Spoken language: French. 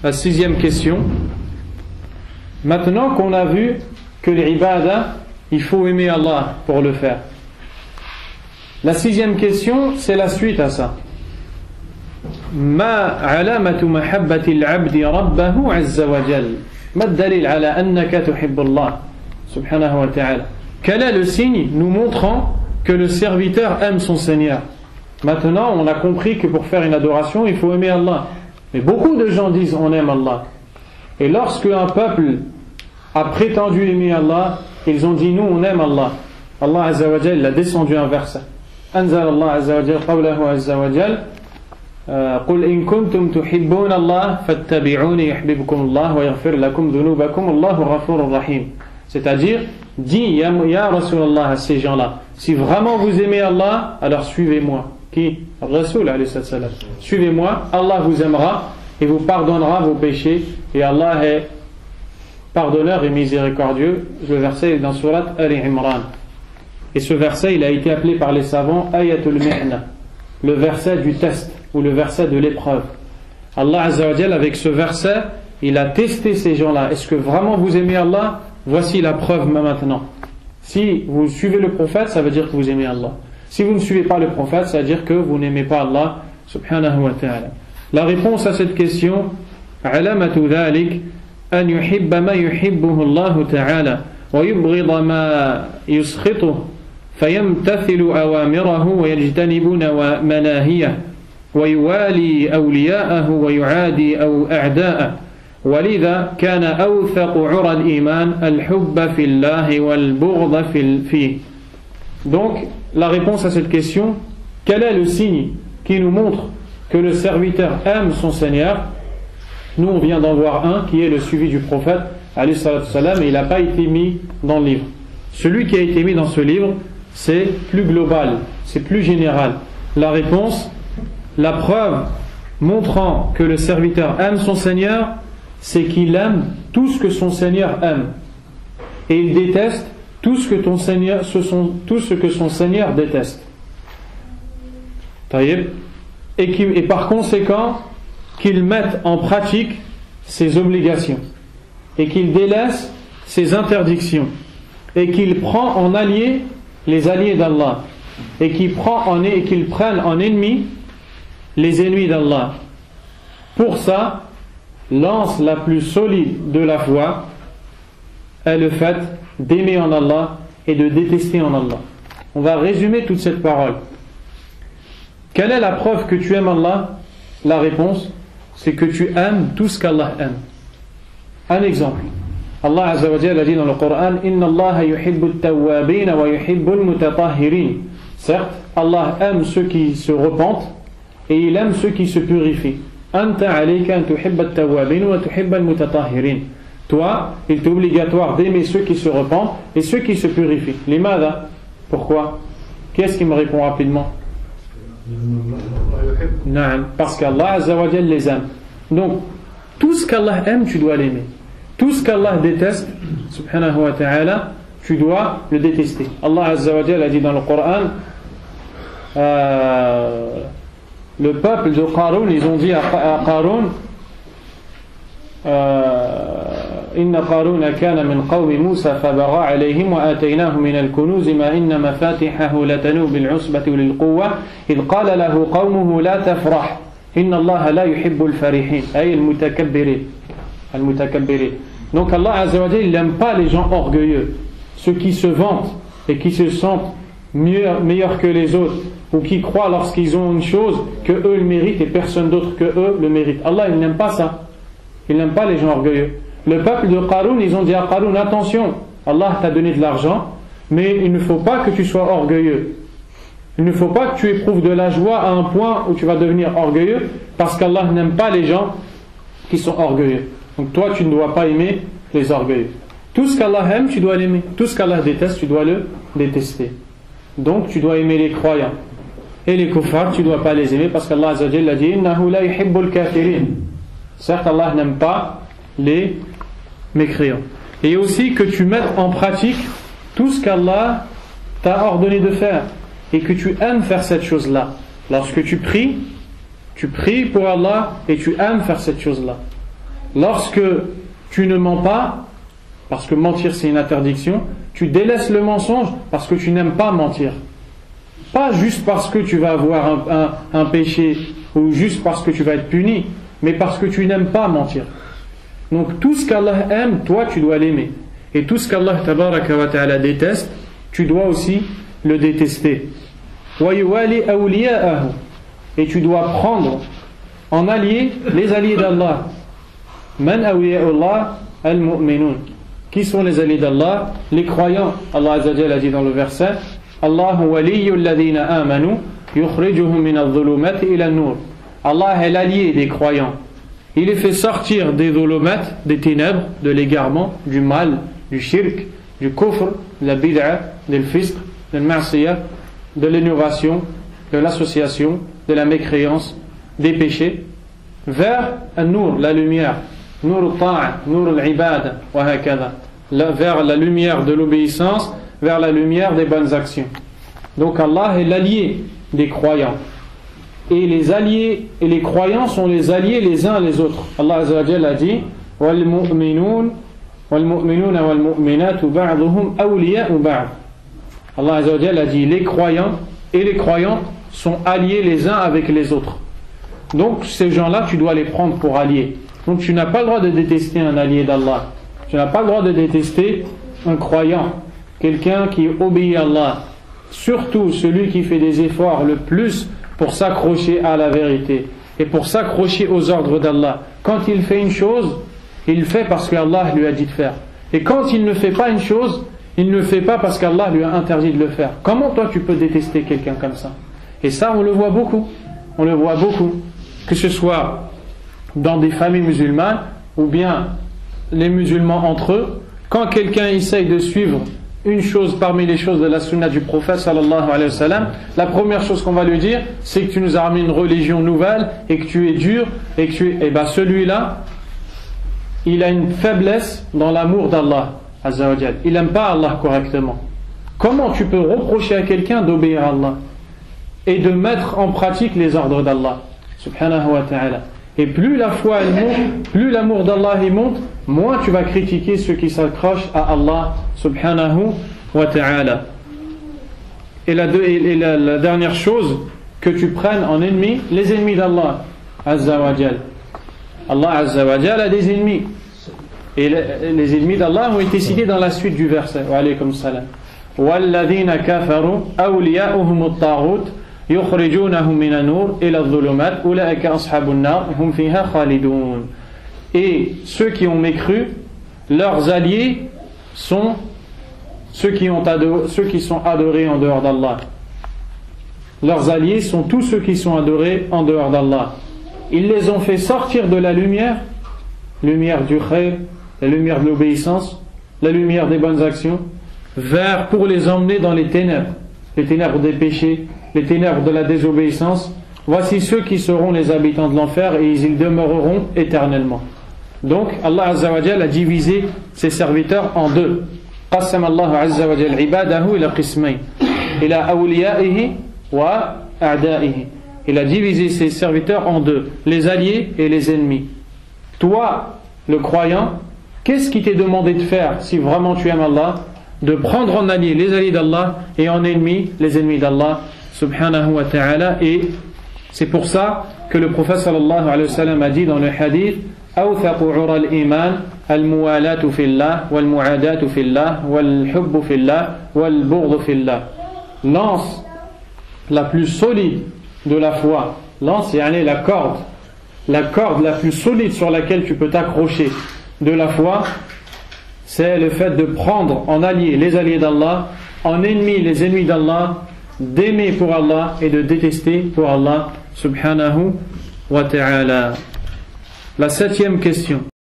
la 6e question. Maintenant qu'on a vu que l'ibada, il faut aimer Allah pour le faire. La 6e question, c'est la suite à ça. ما علامة محبة العبد ربه عز وجل ما الدليل على أنك تحب الله سبحانه وتعالى. Quel est le signe nous montrant que le serviteur aime son Seigneur? Maintenant on a compris que pour faire une adoration il faut aimer Allah, mais beaucoup de gens disent on aime Allah, et lorsque un peuple a prétendu aimer Allah, ils ont dit nous on aime Allah. Allah Azza wa Jal a descendu un verset. أنزل الله عز وجل قوله عز وجل قل إن كنتم تحبون الله فاتبعوني يحببكم الله ويغفر لكم ذنوبكم الله غفور رحيم. C'est-à-dire, dis ya Rasulallah à ces gens-là, si vraiment vous aimez Allah, alors suivez-moi. Qui? Rasul alayhi salam. Suivez-moi, Allah vous aimera et vous pardonnera vos péchés, et Allah est pardonneur et miséricordieux. Le verset est dans Surat Al-Imran. Et ce verset, il a été appelé par les savants Ayatul Mihna, le verset du test, ou le verset de l'épreuve. Allah Azza wa Jal, avec ce verset, il a testé ces gens-là. Est-ce que vraiment vous aimez Allah? Voici la preuve maintenant. Si vous suivez le prophète, ça veut dire que vous aimez Allah. Si vous ne suivez pas le prophète, ça veut dire que vous n'aimez pas Allah subhanahu wa ta'ala. La réponse à cette question, alamatu dhalik an yuhibba ma yuhibbuhu Allah ta'ala wa yubghida ma yuskhituhu fayamtathilu awamirahu wa yajtanibuna manahiyah ويوالي أولياءه ويعادي أعداءه ولذا كان أوثق عرى الإيمان الحب في الله والبغض فيه. Donc la réponse à cette question, quel est le signe qui nous montre que le serviteur aime son Seigneur? Nous on vient d'en voir un qui est le suivi du prophète alayhi salatu salam, et il n'a pas été mis dans le livre. Celui qui a été mis dans ce livre, c'est plus global, c'est plus général. La réponse, la preuve montrant que le serviteur aime son Seigneur, c'est qu'il aime tout ce que son Seigneur aime, et il déteste tout ce que son Seigneur déteste. Et par conséquent qu'il mette en pratique ses obligations, et qu'il délaisse ses interdictions, et qu'il prend en allié les alliés d'Allah, et qu'il prenne en ennemi les ennemis d'Allah. Pour ça, l'anse la plus solide de la foi est le fait d'aimer en Allah et de détester en Allah. On va résumer toute cette parole. Quelle est la preuve que tu aimes Allah? La réponse, c'est que tu aimes tout ce qu'Allah aime. Un exemple. Allah Azza wa Jalla a dit dans le Coran Inna Allah yuhibbu at-tawwabin wa yuhibbu al-mutatahhirin. Certes, Allah aime ceux qui se repentent et il aime ceux qui se purifient. Anta alayka an tuhibba at-tawwabin wa tuhibba al-mutatahhirin. Toi, il est obligatoire d'aimer ceux qui se repentent et ceux qui se purifient. Limada? Pourquoi? Qui est-ce qui me répond rapidement? Parce qu'Allah Azza wa Jalla les aime. Donc, tout ce qu'Allah aime, tu dois l'aimer. Tout ce qu'Allah déteste, subhanahu wa ta'ala, tu dois le détester. Allah Azza wa Jalla a dit dans le Coran, le peuple de Qarun, ils ont dit à Qarun, Inna Qaruna kana min qawmi Musa fabagha alayhim wa ataynahu min al-kunuz ma inna mafatihahu latanu bil usbati lil quwwa id qala lahu qawmuhu la tafrah inna Allah la yuhibbu al-farihin ay al-mutakabbirin. Donc Allah Azza wa Jalla, il n'aime pas les gens orgueilleux, ceux qui se vantent et qui se sentent meilleurs que les autres, ou qui croient lorsqu'ils ont une chose que eux le méritent et personne d'autre que eux le mérite. Allah, il n'aime pas ça. Il n'aime pas les gens orgueilleux. Le peuple de Qarun, ils ont dit à Qarun, attention, Allah t'a donné de l'argent, mais il ne faut pas que tu sois orgueilleux. Il ne faut pas que tu éprouves de la joie à un point où tu vas devenir orgueilleux, parce qu'Allah n'aime pas les gens qui sont orgueilleux. Donc toi, tu ne dois pas aimer les orgueilleux. Tout ce qu'Allah aime, tu dois l'aimer. Tout ce qu'Allah déteste, tu dois le détester. Donc tu dois aimer les croyants. Et les kuffars, tu ne dois pas les aimer, parce qu'Allah Azza wa Jalla a dit Innahu la yuhibbul kafirin. Certes, Allah n'aime pas les mécréants. Et aussi que tu mettes en pratique tout ce qu'Allah t'a ordonné de faire, et que tu aimes faire cette chose-là. Lorsque tu pries pour Allah et tu aimes faire cette chose-là. lorsque tu ne mens pas, parce que mentir c'est une interdiction, tu délaisses le mensonge parce que tu n'aimes pas mentir. Pas juste parce que tu vas avoir un péché ou juste parce que tu vas être puni, mais parce que tu n'aimes pas mentir. Donc tout ce qu'Allah aime, toi tu dois l'aimer. Et tout ce qu'Allah tabaraka wa ta'ala déteste, tu dois aussi le détester. Et tu dois prendre en allié les alliés d'Allah. Man awliya'ullah al-mu'minun. Qui sont les alliés d'Allah? Les croyants. Allah Azza wa Jalla a dit dans le verset: Allahu waliyyul ladhina amanu yukhrijuhum min adh-dhulumati ila an-nur. Allah est l'allié des croyants. Il les fait sortir des dhulumat, des ténèbres, de l'égarement, du mal, du shirk, du kufr, de la bid'a, du fisq, de la ma'siyah, de l'innovation, de l'association, de la mécréance, des péchés, vers an-nur, la lumière, nur al-ta'a, nur al-ibada, wa hakadha, vers la lumière de l'obéissance, vers la lumière des bonnes actions. Donc Allah est l'allié des croyants. Et les alliés et les croyants sont les alliés les uns les autres. Allah Azza wa Jalla a dit: wal mu'minuna wal mu'minatu ba'duhum awliya'u ba'd. Allah Azza wa Jalla a dit: les croyants et les croyantes sont alliés les uns avec les autres. Donc ces gens-là, tu dois les prendre pour alliés. Donc tu n'as pas le droit de détester un allié d'Allah. Tu n'as pas le droit de détester un croyant, quelqu'un qui obéit à Allah. Surtout celui qui fait des efforts le plus pour s'accrocher à la vérité et pour s'accrocher aux ordres d'Allah. Quand il fait une chose, il le fait parce qu'Allah lui a dit de faire. Et quand il ne fait pas une chose, il ne le fait pas parce qu'Allah lui a interdit de le faire. Comment toi tu peux détester quelqu'un comme ça? Et ça on le voit beaucoup. On le voit beaucoup. Que ce soit dans des familles musulmanes ou bien les musulmans entre eux, quand quelqu'un essaye de suivre une chose parmi les choses de la sunna du prophète sallallahu alayhi wa sallam, la première chose qu'on va lui dire, c'est que tu nous as ramené une religion nouvelle et que tu es dur et que celui-là, il a une faiblesse dans l'amour d'Allah Azza wa Jal. Il n'aime pas Allah correctement. Comment tu peux reprocher à quelqu'un d'obéir à Allah et de mettre en pratique les ordres d'Allah subhanahu wa ta'ala? Et plus la foi elle monte, plus l'amour d'Allah il monte, moins tu vas critiquer ceux qui s'accrochent à Allah subhanahu wa ta'ala. Et la dernière chose, que tu prennes en ennemi les ennemis d'Allah Azza wa Jal. Allah Azza wa Jal a des ennemis. Et les ennemis d'Allah ont été cités dans la suite du verset. Wa alaykum salam. وَالَّذِينَ كَفَرُوا أَوْلِيَاؤُهُمُ الطَّاغُوتُ يخرجونهم من النور إلى الظلمات أولئك أصحاب النار هم فيها خالدون. Et ceux qui ont mécru, leurs alliés sont ceux qui sont adorés en dehors d'Allah. Leurs alliés sont tous ceux qui sont adorés en dehors d'Allah. Ils les ont fait sortir de la lumière du khayr, la lumière de l'obéissance, la lumière des bonnes actions, pour les emmener dans les ténèbres des péchés, les ténèbres de la désobéissance. Voici ceux qui seront les habitants de l'enfer et ils y demeureront éternellement. Donc Allah Azza wa Jalla a divisé ses serviteurs en deux. قسم الله عز وجل عباده إلى قسمين إلى أوليائه وأعدائه. Il a divisé ses serviteurs en deux, les alliés et les ennemis. Toi, le croyant, qu'est-ce qui t'est demandé de faire si vraiment tu aimes Allah? De prendre en allié les alliés d'Allah et en ennemi les ennemis d'Allah subhanahu wa ta'ala. Et c'est pour ça que le prophète sallallahu alayhi wa sallam a dit dans le hadith: أوثق عرى الإيمان الموالاة في الله والمعاداة في الله والحب في الله والبغض في الله. Lance la plus solide de la foi, lance yani la corde la plus solide sur laquelle tu peux t'accrocher de la foi, c'est le fait de prendre en allié les alliés d'Allah, en ennemi les ennemis d'Allah, d'aimer pour Allah et de détester pour Allah subhanahu wa ta'ala. La 7e question.